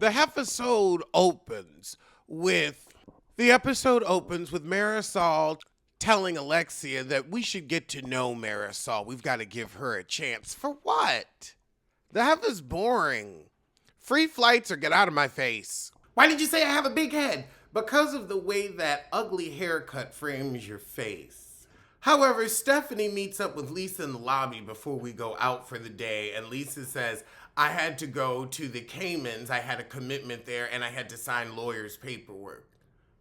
The episode opens with the episode opens with Marisol telling Alexia that we should get to know Marisol. We've got to give her a chance. For what? The F is boring. Free flights or get out of my face. Why did you say I have a big head? Because of the way that ugly haircut frames your face. However, Stephanie meets up with Lisa in the lobby before we go out for the day, and Lisa says, I had to go to the Caymans. I had a commitment there, and I had to sign lawyers' paperwork.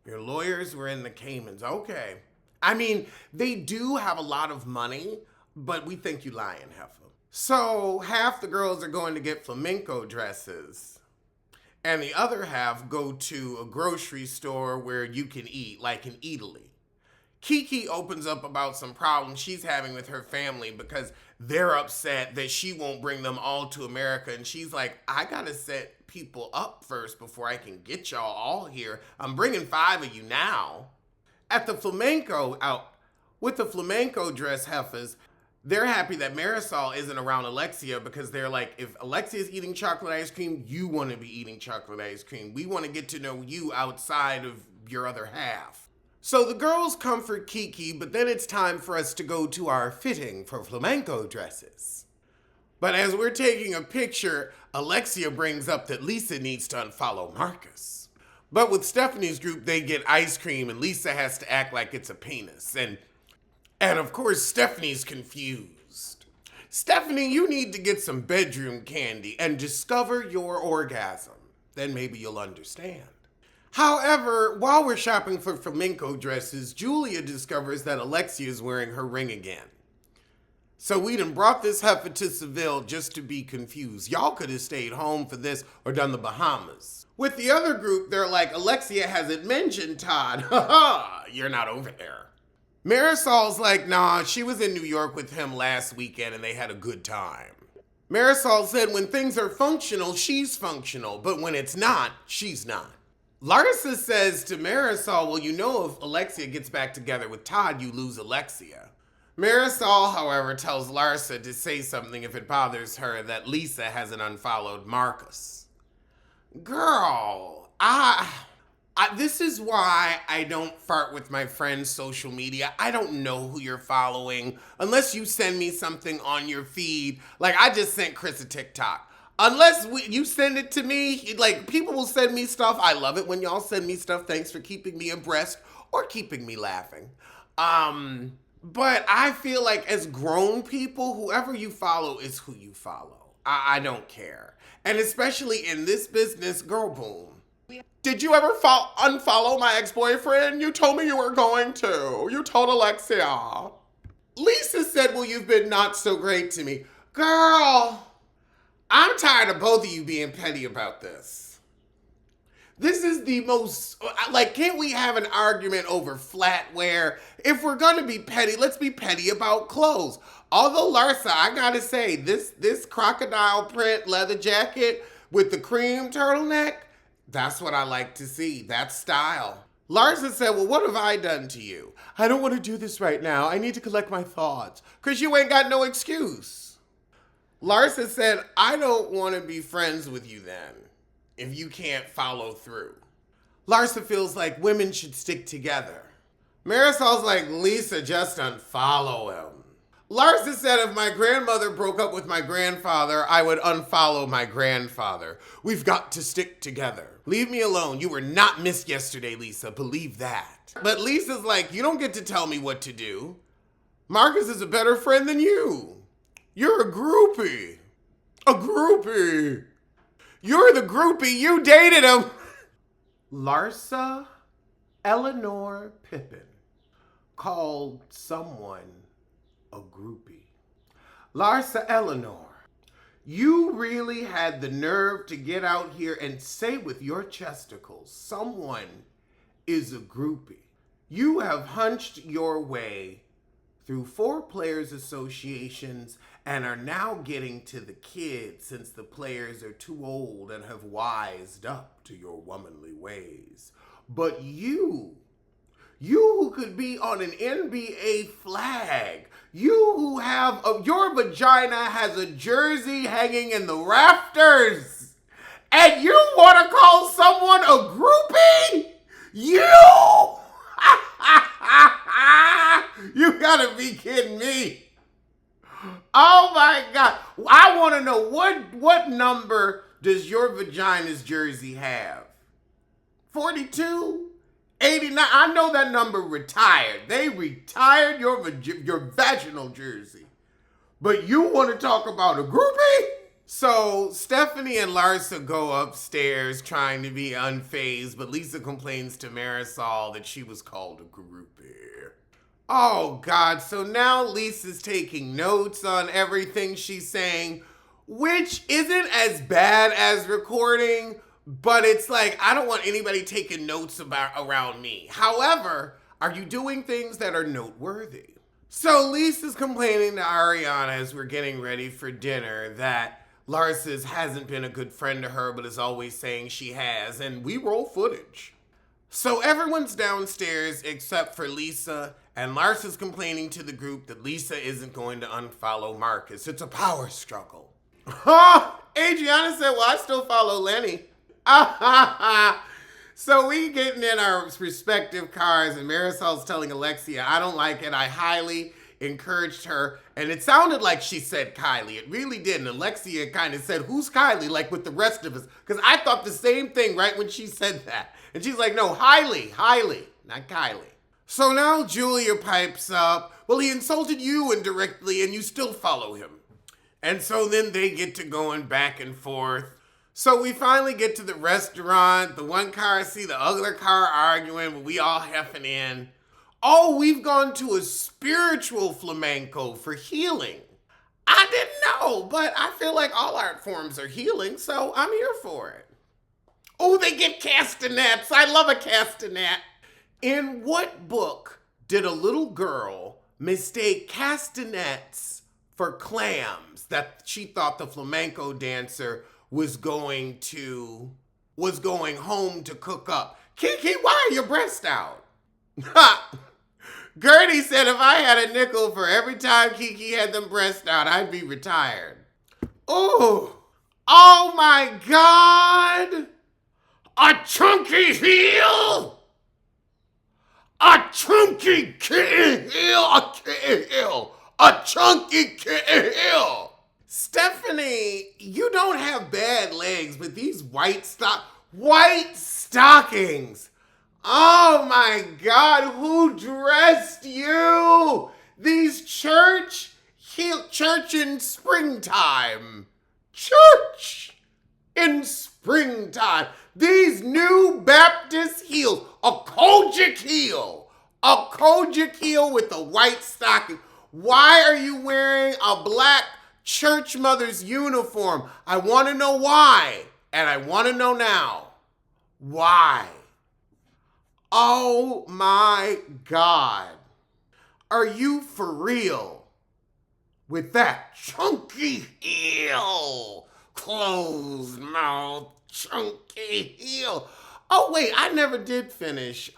Your lawyers were in the Caymans. Okay. I mean, they do have a lot of money, but we think you lying, heifer. So half the girls are going to get flamenco dresses, and the other half go to a grocery store where you can eat, like in Italy. Kiki opens up about some problems she's having with her family because they're upset that she won't bring them all to America. And she's like, I gotta set people up first before I can get y'all all here. I'm bringing 5 of you now. At the flamenco out with the flamenco dress heifers, they're happy that Marisol isn't around Alexia because they're like, if Alexia's eating chocolate ice cream, you want to be eating chocolate ice cream. We want to get to know you outside of your other half. So the girls comfort Kiki, but then it's time for us to go to our fitting for flamenco dresses. But as we're taking a picture, Alexia brings up that Lisa needs to unfollow Marcus. But with Stephanie's group, they get ice cream and Lisa has to act like it's a penis. And of course, Stephanie's confused. Stephanie, you need to get some bedroom candy and discover your orgasm. Then maybe you'll understand. However, while we're shopping for flamenco dresses, Julia discovers that Alexia is wearing her ring again. So we done brought this heifer to Seville just to be confused. Y'all could have stayed home for this or done the Bahamas. With the other group, they're like, Alexia hasn't mentioned Todd. Ha ha, you're not over there. Marisol's like, nah, she was in New York with him last weekend and they had a good time. Marisol said when things are functional, she's functional, but when it's not, she's not. Larsa says to Marisol, well, you know if Alexia gets back together with Todd, you lose Alexia. Marisol, however, tells Larsa to say something if it bothers her that Lisa hasn't unfollowed Marcus. Girl, this is why I don't fart with my friends' social media. I don't know who you're following unless you send me something on your feed. Like I just sent Chris a TikTok. Unless you send it to me, like people will send me stuff. I love it when y'all send me stuff. Thanks for keeping me abreast or keeping me laughing. But I feel like as grown people, whoever you follow is who you follow. I don't care. And especially in this business, girl boom. Did you ever unfollow my ex-boyfriend? You told me you were going to. You told Alexia. Lisa said, well, you've been not so great to me. Girl, I'm tired of both of you being petty about this. This is the most, like, can't we have an argument over flatware? If we're gonna be petty, let's be petty about clothes. Although, Larsa, I gotta say, this crocodile print leather jacket with the cream turtleneck, that's what I like to see. That's style. Larsa said, well, what have I done to you? I don't want to do this right now. I need to collect my thoughts. Because you ain't got no excuse. Larsa said, I don't want to be friends with you then, if you can't follow through. Larsa feels like women should stick together. Marisol's like, Lisa, just unfollow him. Larsa said if my grandmother broke up with my grandfather, I would unfollow my grandfather. We've got to stick together. Leave me alone. You were not missed yesterday, Lisa. Believe that. But Lisa's like, you don't get to tell me what to do. Marcus is a better friend than you. You're a groupie. A groupie. You're the groupie. You dated him. Larsa Eleanor Pippin called someone a groupie. Larsa Eleanor, you really had the nerve to get out here and say with your chesticles, someone is a groupie. You have hunched your way through 4 players associations and are now getting to the kids since the players are too old and have wised up to your womanly ways. But you who could be on an NBA flag, you who have, your vagina has a jersey hanging in the rafters, and you want to be kidding me. Oh my God. I want to know what number does your vagina's jersey have? 42? 89? I know that number retired. They retired your vaginal jersey. But you want to talk about a groupie? So Stephanie and Larsa go upstairs trying to be unfazed, but Lisa complains to Marisol that she was called a groupie. Oh God, so now Lisa's taking notes on everything she's saying, which isn't as bad as recording, but it's like, I don't want anybody taking notes around me. However, are you doing things that are noteworthy? So Lisa's complaining to Ariana as we're getting ready for dinner that Larsa hasn't been a good friend to her, but is always saying she has, and we roll footage. So everyone's downstairs except for Lisa, and Larsa's complaining to the group that Lisa isn't going to unfollow Marcus. It's a power struggle. Adriana said, well, I still follow Lenny. So we getting in our respective cars, and Marisol's telling Alexia, I don't like it. I highly encouraged her. And it sounded like she said Kylie. It really didn't. Alexia kind of said, who's Kylie? Like with the rest of us. Because I thought the same thing right when she said that. And she's like, no, Hailey, not Kylie. So now Julia pipes up, well, he insulted you indirectly and you still follow him. And so then they get to going back and forth. So we finally get to the restaurant. The one car see the other car arguing, but we all heffing in. Oh, we've gone to a spiritual flamenco for healing. I didn't know, but I feel like all art forms are healing, so I'm here for it. Oh, they get castanets. I love a castanet. In what book did a little girl mistake castanets for clams that she thought the flamenco dancer was going home to cook up? Kiki, why are your breasts out? Ha! Gertie said if I had a nickel for every time Kiki had them breasts out, I'd be retired. Ooh. Oh my God. A chunky heel. A chunky kitten heel. A kitten heel. A chunky kitten heel. Stephanie, you don't have bad legs, but these white stockings. Oh my God, who dressed you? These church in springtime. Church in springtime. These new Baptist heels. A Kojic heel with a white stocking. Why are you wearing a black church mother's uniform? I want to know why, and I want to know now. Why? Oh my God. Are you for real with that chunky heel? Closed mouth, chunky heel. Oh wait, I never did finish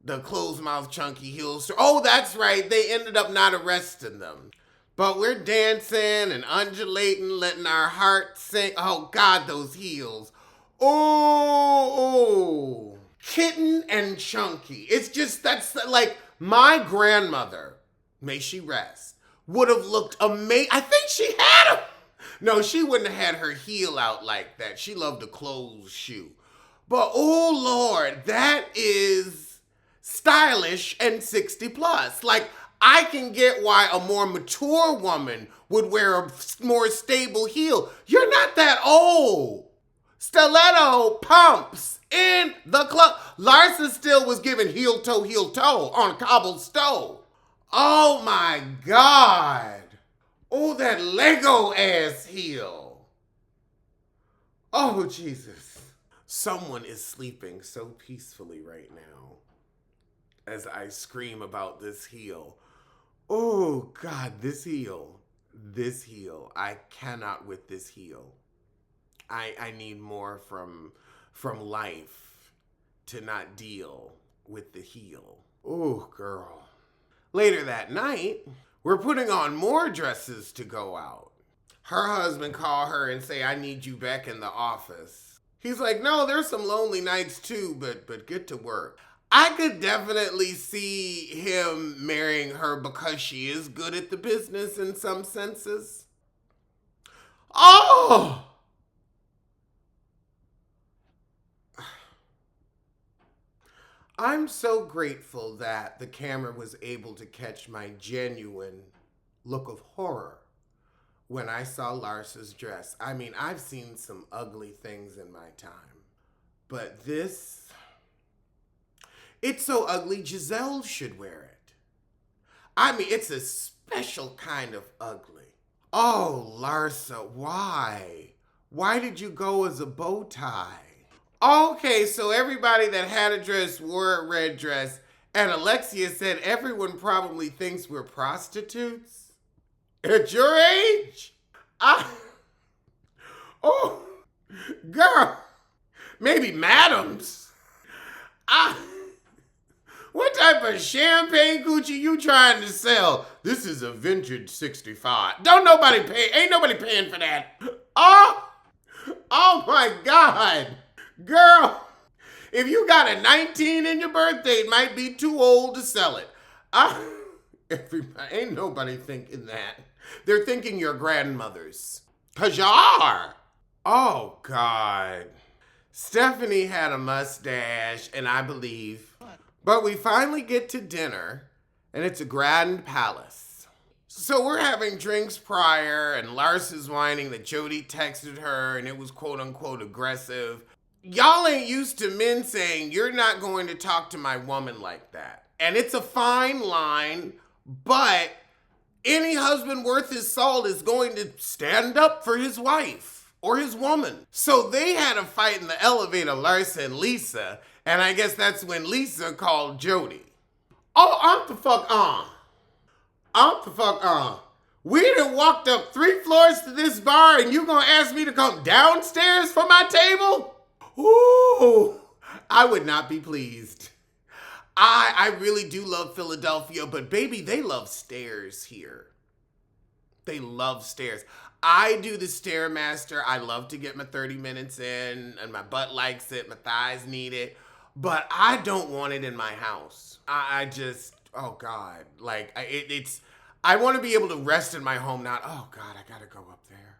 the closed mouth chunky heels. Oh, that's right. They ended up not arresting them. But we're dancing and undulating, letting our hearts sing. Oh God, those heels. Oh, kitten and chunky. It's just, that's like my grandmother, may she rest, would have looked amazing. I think she had them. No, she wouldn't have had her heel out like that. She loved a closed shoe. But oh Lord, that is stylish and 60 plus. Like, I can get why a more mature woman would wear a more stable heel. You're not that old. Stiletto pumps in the club. Larsa still was giving heel toe on a cobbled stove. Oh my God. Oh, that Lego ass heel. Oh, Jesus. Someone is sleeping so peacefully right now as I scream about this heel. Oh God, this heel. I cannot with this heel. I need more from life to not deal with the heel. Oh, girl. Later that night, we're putting on more dresses to go out. Her husband called her and say, I need you back in the office. He's like, no, there's some lonely nights too, but get to work. I could definitely see him marrying her because she is good at the business in some senses. Oh! I'm so grateful that the camera was able to catch my genuine look of horror when I saw Lars's dress. I mean, I've seen some ugly things in my time, but this, it's so ugly Giselle should wear it. I mean, it's a special kind of ugly. Oh, Larsa, why? Why did you go as a bow tie? Okay, so everybody that had a dress wore a red dress, and Alexia said everyone probably thinks we're prostitutes. At your age? I, oh, girl, maybe madams. I, what type of champagne coochie you trying to sell? This is a vintage 65. Don't nobody pay, ain't nobody paying for that. Oh my God. Girl, if you got a 19 in your birthday, it might be too old to sell it. Everybody, ain't nobody thinking that. They're thinking your grandmothers. Because you are. Oh, God. Stephanie had a mustache, and I believe. But we finally get to dinner, and it's a grand palace. So we're having drinks prior, and Lars is whining that Jody texted her, and it was quote-unquote aggressive. Y'all ain't used to men saying, you're not going to talk to my woman like that. And it's a fine line, but any husband worth his salt is going to stand up for his wife or his woman. So they had a fight in the elevator, Larsa and Lisa, and I guess that's when Lisa called Jody. Oh, I'm the fuck on. I'm the fuck on. We done walked up 3 floors to this bar and you gonna ask me to come downstairs for my table? Ooh, I would not be pleased. I really do love Philadelphia, but baby, they love stairs here. They love stairs. I do the Stairmaster. I love to get my 30 minutes in, and my butt likes it, my thighs need it, but I don't want it in my house. I just, oh God, like I want to be able to rest in my home, not, oh God, I gotta go up there.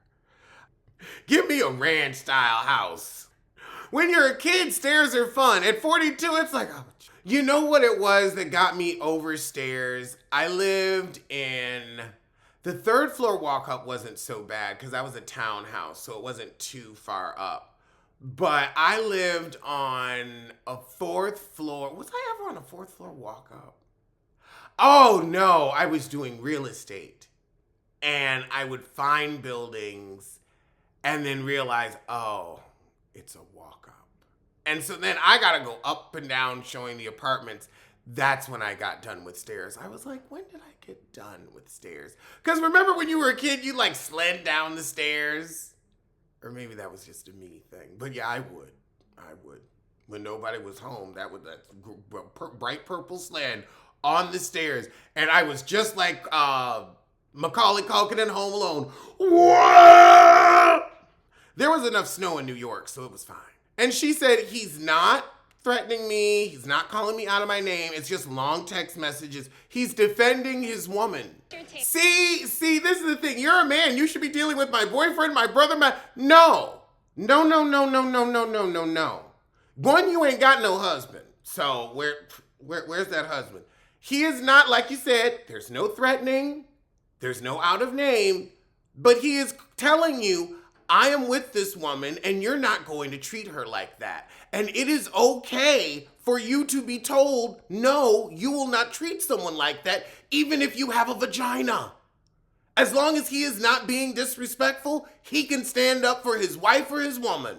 Give me a ranch style house. When you're a kid, stairs are fun. At 42, it's like, oh. You know what it was that got me over stairs? I lived in, the 3rd floor walk up wasn't so bad because I was a townhouse, so it wasn't too far up. But I lived on a 4th floor. Was I ever on a 4th floor walk up? Oh no, I was doing real estate. And I would find buildings and then realize, oh, it's a walk up. And so then I gotta go up and down showing the apartments. That's when I got done with stairs. I was like, when did I get done with stairs? Because remember when you were a kid, you like slid down the stairs? Or maybe that was just a me thing. But yeah, I would. When nobody was home, that bright purple sled on the stairs. And I was just like Macaulay Culkin in Home Alone. Whoa! There was enough snow in New York, so it was fine. And she said, he's not threatening me. He's not calling me out of my name. It's just long text messages. He's defending his woman. See, this is the thing. You're a man. You should be dealing with my boyfriend, my brother, No. No. One, you ain't got no husband. So where's that husband? He is not, like you said, there's no threatening. There's no out of name. But he is telling you, I am with this woman and you're not going to treat her like that. And it is okay for you to be told, no, you will not treat someone like that, even if you have a vagina. As long as he is not being disrespectful, he can stand up for his wife or his woman.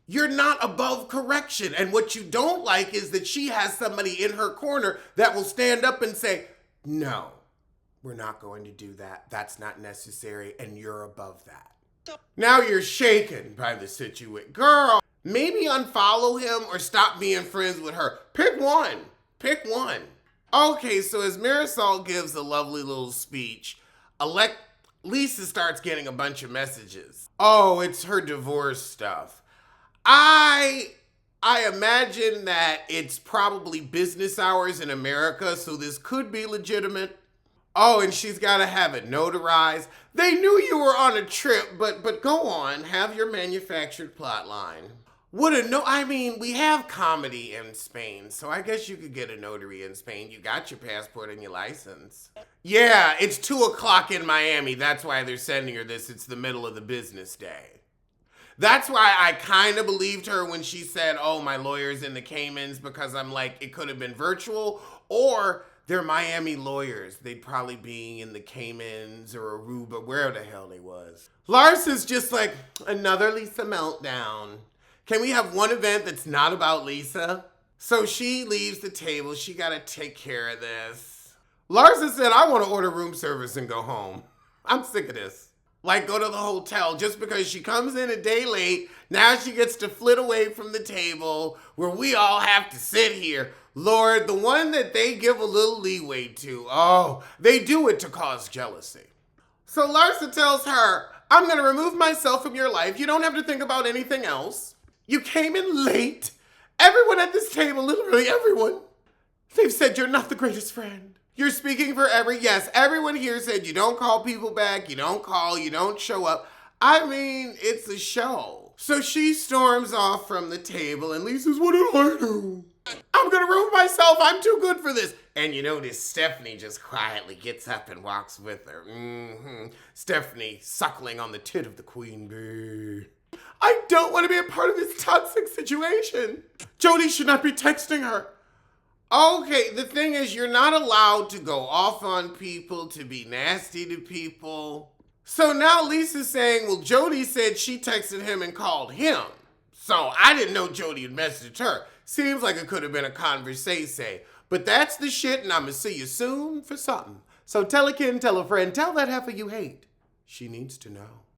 You're not above correction. And what you don't like is that she has somebody in her corner that will stand up and say, no, we're not going to do that. That's not necessary. And you're above that. Now you're shaken by the situation. Girl, maybe unfollow him or stop being friends with her. Pick one. Okay, so as Marisol gives a lovely little speech, Lisa starts getting a bunch of messages. Oh, it's her divorce stuff. I I imagine that it's probably business hours in America, so this could be legitimate. Oh, and she's got to have it notarized. They knew you were on a trip, but go on, have your manufactured plot line. I mean, we have comedy in Spain, so I guess you could get a notary in Spain. You got your passport and your license. Yeah, it's 2:00 in Miami. That's why they're sending her this. It's the middle of the business day. That's why I kind of believed her when she said, oh, my lawyer's in the Caymans, because I'm like, it could have been virtual, or they're Miami lawyers. They'd probably be in the Caymans or Aruba, wherever the hell they was. Lars is just like, another Lisa meltdown. Can we have one event that's not about Lisa? So she leaves the table. She got to take care of this. Larsa said, I want to order room service and go home. I'm sick of this. Like, go to the hotel just because she comes in a day late. Now she gets to flit away from the table where we all have to sit here. Lord, the one that they give a little leeway to, oh, they do it to cause jealousy. So Larsa tells her, I'm going to remove myself from your life. You don't have to think about anything else. You came in late. Everyone at this table, literally everyone, they've said you're not the greatest friend. You're speaking for everyone here said you don't call people back, you don't call, you don't show up. I mean, it's a show. So she storms off from the table and Lisa's, what did I do? I'm gonna ruin myself, I'm too good for this. And you notice Stephanie just quietly gets up and walks with her. Stephanie suckling on the tit of the queen bee. I don't want to be a part of this toxic situation. Jody should not be texting her. Okay, the thing is, you're not allowed to go off on people, to be nasty to people. So now Lisa's saying, well, Jody said she texted him and called him. So I didn't know Jody had messaged her. Seems like it could have been a conversation. But that's the shit, and I'm going to see you soon for something. So tell a kid, tell a friend, tell that heifer you hate. She needs to know.